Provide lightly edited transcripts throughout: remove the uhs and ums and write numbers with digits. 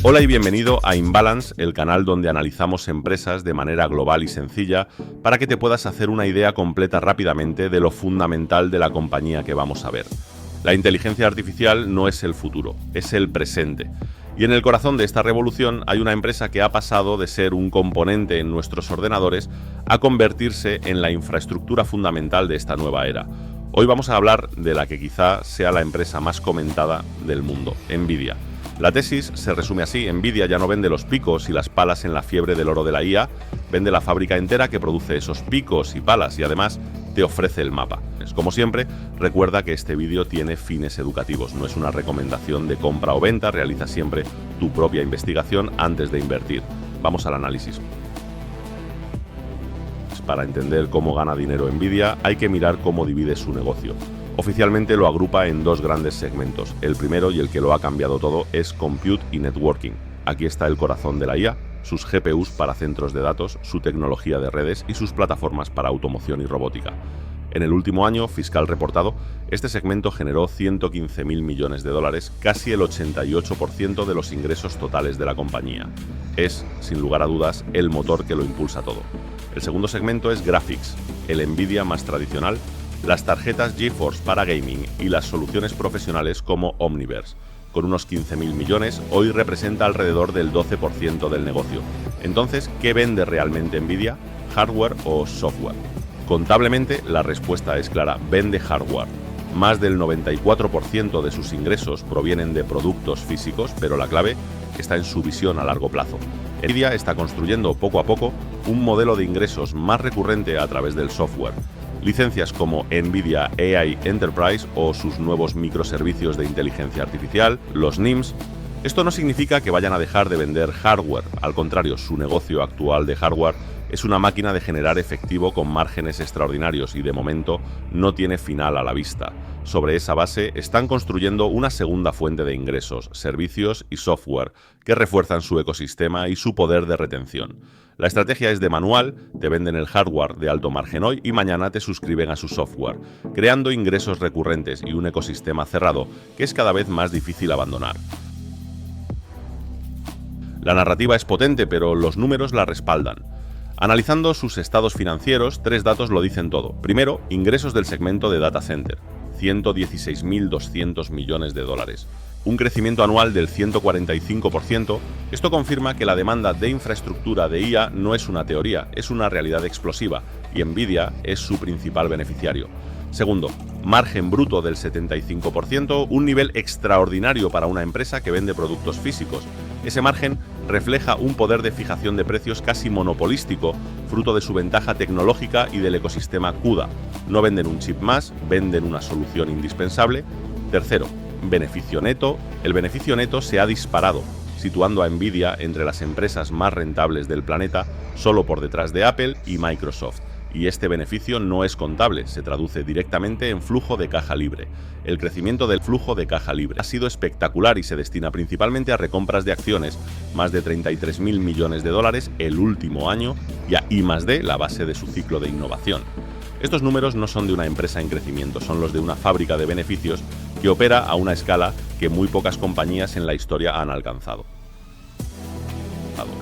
Hola y bienvenido a Imbalance, el canal donde analizamos empresas de manera global y sencilla para que te puedas hacer una idea completa rápidamente de lo fundamental de la compañía que vamos a ver. La inteligencia artificial no es el futuro, es el presente. Y en el corazón de esta revolución hay una empresa que ha pasado de ser un componente en nuestros ordenadores a convertirse en la infraestructura fundamental de esta nueva era. Hoy vamos a hablar de la que quizá sea la empresa más comentada del mundo, Nvidia. La tesis se resume así: Nvidia ya no vende los picos y las palas en la fiebre del oro de la IA, vende la fábrica entera que produce esos picos y palas y además te ofrece el mapa. Como siempre, recuerda que este vídeo tiene fines educativos, no es una recomendación de compra o venta, realiza siempre tu propia investigación antes de invertir. Vamos al análisis. Para entender cómo gana dinero Nvidia, hay que mirar cómo divide su negocio. Oficialmente lo agrupa en dos grandes segmentos. El primero, y el que lo ha cambiado todo, es Compute y Networking. Aquí está el corazón de la IA, sus GPUs para centros de datos, su tecnología de redes y sus plataformas para automoción y robótica. En el último año fiscal reportado, este segmento generó 115.000 millones de dólares, casi el 88% de los ingresos totales de la compañía. Es, sin lugar a dudas, el motor que lo impulsa todo. El segundo segmento es Graphics, el Nvidia más tradicional, las tarjetas GeForce para gaming y las soluciones profesionales como Omniverse. Con unos 15.000 millones, hoy representa alrededor del 12% del negocio. Entonces, ¿qué vende realmente Nvidia? ¿Hardware o software? Contablemente, la respuesta es clara: vende hardware. Más del 94% de sus ingresos provienen de productos físicos, pero la clave está en su visión a largo plazo. Nvidia está construyendo poco a poco un modelo de ingresos más recurrente a través del software. Licencias como Nvidia AI Enterprise o sus nuevos microservicios de inteligencia artificial, los NIMs. Esto no significa que vayan a dejar de vender hardware, al contrario, su negocio actual de hardware es una máquina de generar efectivo con márgenes extraordinarios y de momento no tiene final a la vista. Sobre esa base están construyendo una segunda fuente de ingresos, servicios y software, que refuerzan su ecosistema y su poder de retención. La estrategia es de manual: te venden el hardware de alto margen hoy y mañana te suscriben a su software, creando ingresos recurrentes y un ecosistema cerrado que es cada vez más difícil abandonar. La narrativa es potente, pero los números la respaldan. Analizando sus estados financieros, tres datos lo dicen todo. Primero, ingresos del segmento de data center, 116.200 millones de dólares. Un crecimiento anual del 145%. Esto confirma que la demanda de infraestructura de IA no es una teoría, es una realidad explosiva, y Nvidia es su principal beneficiario. Segundo, margen bruto del 75%, un nivel extraordinario para una empresa que vende productos físicos. Ese margen refleja un poder de fijación de precios casi monopolístico, fruto de su ventaja tecnológica y del ecosistema CUDA. No venden un chip más, venden una solución indispensable. Tercero, beneficio neto. El beneficio neto se ha disparado, situando a Nvidia entre las empresas más rentables del planeta, solo por detrás de Apple y Microsoft. Y este beneficio no es contable, se traduce directamente en flujo de caja libre. El crecimiento del flujo de caja libre ha sido espectacular y se destina principalmente a recompras de acciones, más de 33.000 millones de dólares el último año, y a I+D, la base de su ciclo de innovación. Estos números no son de una empresa en crecimiento, son los de una fábrica de beneficios que opera a una escala que muy pocas compañías en la historia han alcanzado.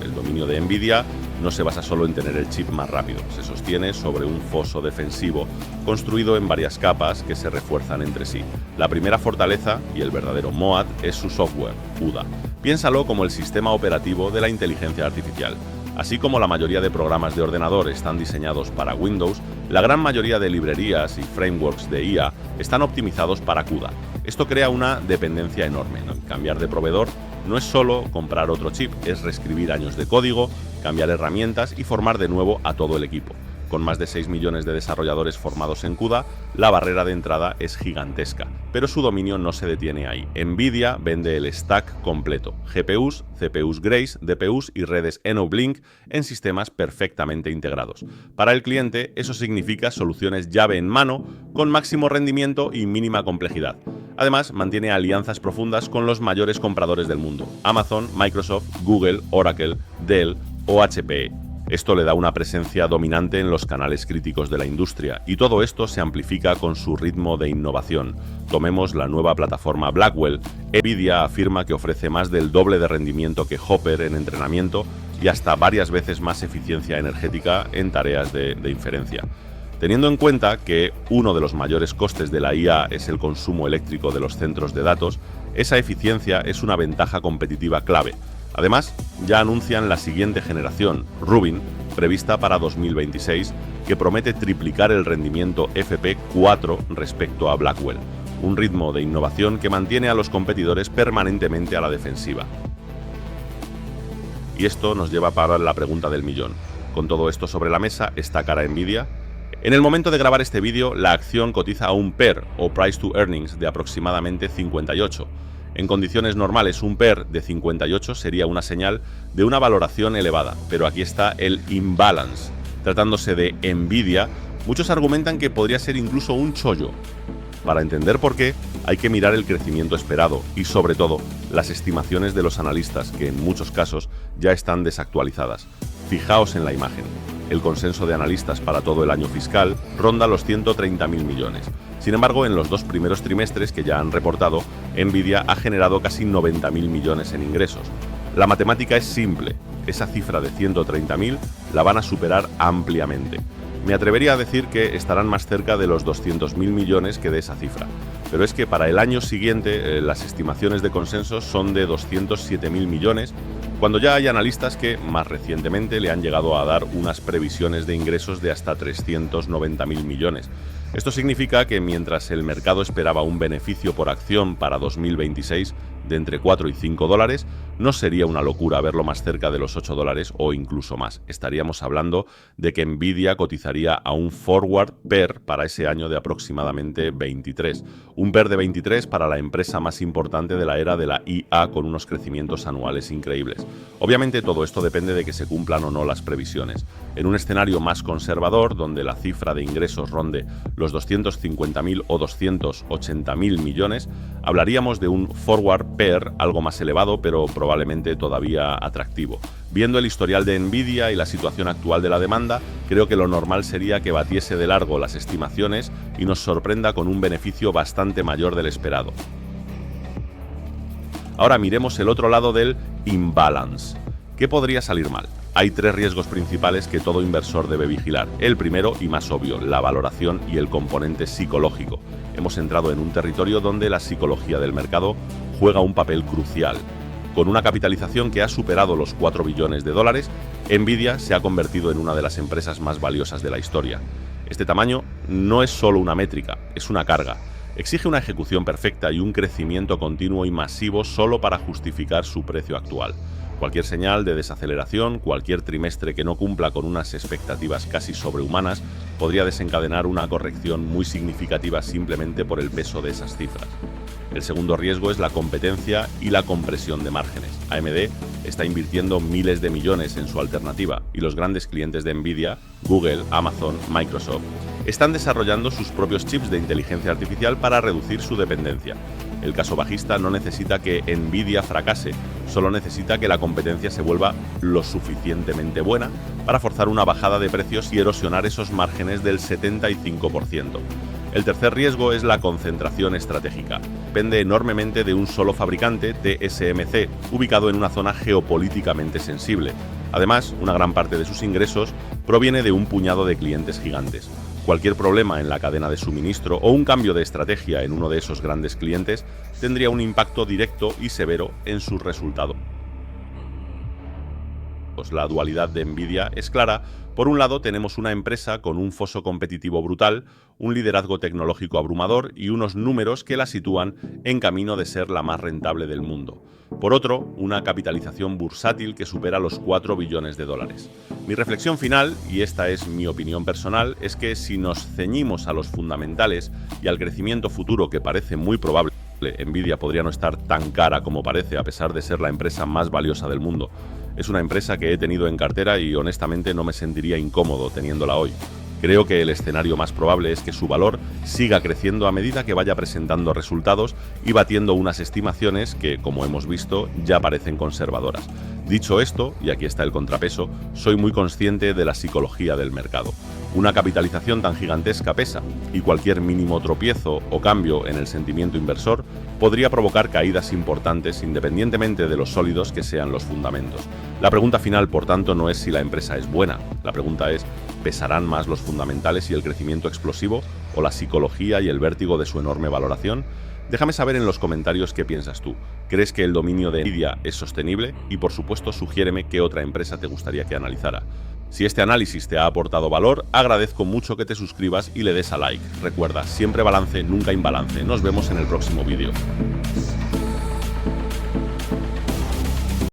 El dominio de Nvidia no se basa solo en tener el chip más rápido, se sostiene sobre un foso defensivo construido en varias capas que se refuerzan entre sí. La primera fortaleza, y el verdadero moat, es su software, CUDA. Piénsalo como el sistema operativo de la inteligencia artificial. Así como la mayoría de programas de ordenador están diseñados para Windows, la gran mayoría de librerías y frameworks de IA están optimizados para CUDA. Esto crea una dependencia enorme, ¿no? Cambiar de proveedor no es solo comprar otro chip, es reescribir años de código, cambiar herramientas y formar de nuevo a todo el equipo. Con más de 6 millones de desarrolladores formados en CUDA, la barrera de entrada es gigantesca, pero su dominio no se detiene ahí. Nvidia vende el stack completo: GPUs, CPUs Grace, DPUs y redes NVLink en sistemas perfectamente integrados. Para el cliente, eso significa soluciones llave en mano, con máximo rendimiento y mínima complejidad. Además, mantiene alianzas profundas con los mayores compradores del mundo: Amazon, Microsoft, Google, Oracle, Dell o HPE. Esto le da una presencia dominante en los canales críticos de la industria, y todo esto se amplifica con su ritmo de innovación. Tomemos la nueva plataforma Blackwell. Nvidia afirma que ofrece más del doble de rendimiento que Hopper en entrenamiento y hasta varias veces más eficiencia energética en tareas de inferencia. Teniendo en cuenta que uno de los mayores costes de la IA es el consumo eléctrico de los centros de datos, esa eficiencia es una ventaja competitiva clave. Además, ya anuncian la siguiente generación, Rubin, prevista para 2026, que promete triplicar el rendimiento FP4 respecto a Blackwell, un ritmo de innovación que mantiene a los competidores permanentemente a la defensiva. Y esto nos lleva para la pregunta del millón. Con todo esto sobre la mesa, ¿está cara Nvidia? En el momento de grabar este vídeo, la acción cotiza a un PER, o Price to Earnings, de aproximadamente 58. En condiciones normales, un PER de 58 sería una señal de una valoración elevada, pero aquí está el imbalance. Tratándose de Nvidia, muchos argumentan que podría ser incluso un chollo. Para entender por qué, hay que mirar el crecimiento esperado y, sobre todo, las estimaciones de los analistas, que en muchos casos ya están desactualizadas. Fijaos en la imagen. El consenso de analistas para todo el año fiscal ronda los 130.000 millones. Sin embargo, en los dos primeros trimestres que ya han reportado, Nvidia ha generado casi 90.000 millones en ingresos. La matemática es simple. Esa cifra de 130.000 la van a superar ampliamente. Me atrevería a decir que estarán más cerca de los 200.000 millones que de esa cifra. Pero es que para el año siguiente las estimaciones de consenso son de 207.000 millones, cuando ya hay analistas que más recientemente le han llegado a dar unas previsiones de ingresos de hasta 390.000 millones. Esto significa que mientras el mercado esperaba un beneficio por acción para 2026 de entre 4 y 5 dólares, no sería una locura verlo más cerca de los 8 dólares o incluso más. Estaríamos hablando de que Nvidia cotizaría a un forward PER para ese año de aproximadamente 23. Un PER de 23 para la empresa más importante de la era de la IA, con unos crecimientos anuales increíbles. Obviamente todo esto depende de que se cumplan o no las previsiones. En un escenario más conservador, donde la cifra de ingresos ronde los 250.000 o 280.000 millones, hablaríamos de un forward PER algo más elevado, pero probablemente todavía atractivo. Viendo el historial de Nvidia y la situación actual de la demanda, creo que lo normal sería que batiese de largo las estimaciones y nos sorprenda con un beneficio bastante mayor del esperado. Ahora miremos el otro lado del imbalance. ¿Qué podría salir mal? Hay tres riesgos principales que todo inversor debe vigilar. El primero y más obvio, la valoración y el componente psicológico. Hemos entrado en un territorio donde la psicología del mercado juega un papel crucial. Con una capitalización que ha superado los 4 billones de dólares, Nvidia se ha convertido en una de las empresas más valiosas de la historia. Este tamaño no es solo una métrica, es una carga. Exige una ejecución perfecta y un crecimiento continuo y masivo solo para justificar su precio actual. Cualquier señal de desaceleración, cualquier trimestre que no cumpla con unas expectativas casi sobrehumanas, podría desencadenar una corrección muy significativa simplemente por el peso de esas cifras. El segundo riesgo es la competencia y la compresión de márgenes. AMD está invirtiendo miles de millones en su alternativa y los grandes clientes de Nvidia, Google, Amazon, Microsoft, están desarrollando sus propios chips de inteligencia artificial para reducir su dependencia. El caso bajista no necesita que Nvidia fracase, solo necesita que la competencia se vuelva lo suficientemente buena para forzar una bajada de precios y erosionar esos márgenes del 75%. El tercer riesgo es la concentración estratégica. Depende enormemente de un solo fabricante, TSMC, ubicado en una zona geopolíticamente sensible. Además, una gran parte de sus ingresos proviene de un puñado de clientes gigantes. Cualquier problema en la cadena de suministro o un cambio de estrategia en uno de esos grandes clientes tendría un impacto directo y severo en sus resultados. La dualidad de Nvidia es clara. Por un lado, tenemos una empresa con un foso competitivo brutal, un liderazgo tecnológico abrumador y unos números que la sitúan en camino de ser la más rentable del mundo. Por otro, una capitalización bursátil que supera los 4 billones de dólares. Mi reflexión final, y esta es mi opinión personal, es que si nos ceñimos a los fundamentales y al crecimiento futuro que parece muy probable, Nvidia podría no estar tan cara como parece, a pesar de ser la empresa más valiosa del mundo. Es una empresa que he tenido en cartera y honestamente no me sentiría incómodo teniéndola hoy. Creo que el escenario más probable es que su valor siga creciendo a medida que vaya presentando resultados y batiendo unas estimaciones que, como hemos visto, ya parecen conservadoras. Dicho esto, y aquí está el contrapeso, soy muy consciente de la psicología del mercado. Una capitalización tan gigantesca pesa, y cualquier mínimo tropiezo o cambio en el sentimiento inversor podría provocar caídas importantes independientemente de los sólidos que sean los fundamentos. La pregunta final, por tanto, no es si la empresa es buena, la pregunta es, ¿pesarán más los fundamentales y el crecimiento explosivo o la psicología y el vértigo de su enorme valoración? Déjame saber en los comentarios qué piensas tú. ¿Crees que el dominio de Nvidia es sostenible? Y por supuesto, sugiéreme qué otra empresa te gustaría que analizara. Si este análisis te ha aportado valor, agradezco mucho que te suscribas y le des a like. Recuerda, siempre balance, nunca imbalance. Nos vemos en el próximo vídeo.